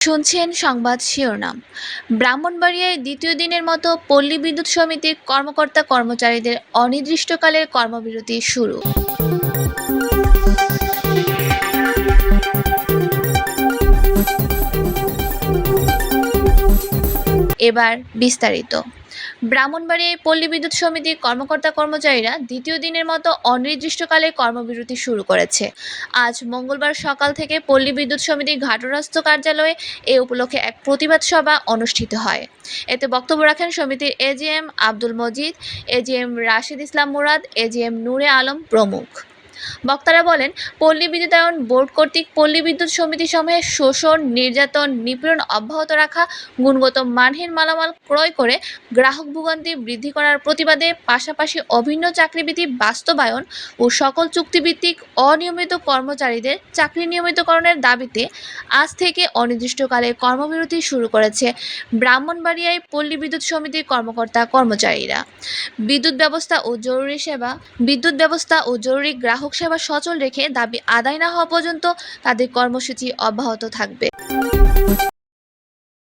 শুনছেন সংবাদ শিরোনাম। ব্রাহ্মণবাড়িয়ায় দ্বিতীয় দিনের মতো পল্লী বিদ্যুৎ সমিতির কর্মকর্তা কর্মচারীদের অনির্দিষ্টকালের কর্মবিরতি শুরু। এবার বিস্তারিত। ব্রাহ্মণবাড়িয়ায় পল্লী বিদ্যুৎ সমিতির কর্মকর্তা কর্মচারীরা দ্বিতীয় দিনের মতো অনির্দিষ্টকালের কর্মবিরতি শুরু করেছে। আজ মঙ্গলবার সকাল থেকে পল্লী বিদ্যুৎ সমিতির ঘাটস্থ কার্যালয়ে এ উপলক্ষে এক প্রতিবাদ সভা অনুষ্ঠিত হয়। এতে বক্তব্য রাখেন সমিতির এজিএম আব্দুল মজিদ, এজিএম রাশিদ ইসলাম মুরাদ, এজিএম নূরে আলম প্রমুখ। বক্তারা বলেন, পল্লী বিদ্যুতায়ন বোর্ড কর্তৃক পল্লী বিদ্যুৎ সমিতি সমূহে শোষণ, নির্যাতন, নিপীড়ন অব্যাহত রাখা, গুণগত মানহীন মালামাল ক্রয় করে গ্রাহক ভোগান্তি বৃদ্ধি করার প্রতিবাদে, পাশাপাশি অভিন্ন চাকরিবিধি বাস্তবায়ন ও সকল চুক্তিভিত্তিক অনিয়মিত কর্মচারীদের চাকরি নিয়মিতকরণের দাবিতে আজ থেকে অনির্দিষ্টকালে কর্মবিরতি শুরু করেছে ব্রাহ্মণবাড়িয়ায় পল্লী বিদ্যুৎ সমিতির কর্মকর্তা কর্মচারীরা। বিদ্যুৎ ব্যবস্থা ও জরুরি গ্রাহক সেবা সচল রেখে দাবি আদায় না হওয়া পর্যন্ত তাদের কর্মসূচি অব্যাহত থাকবে।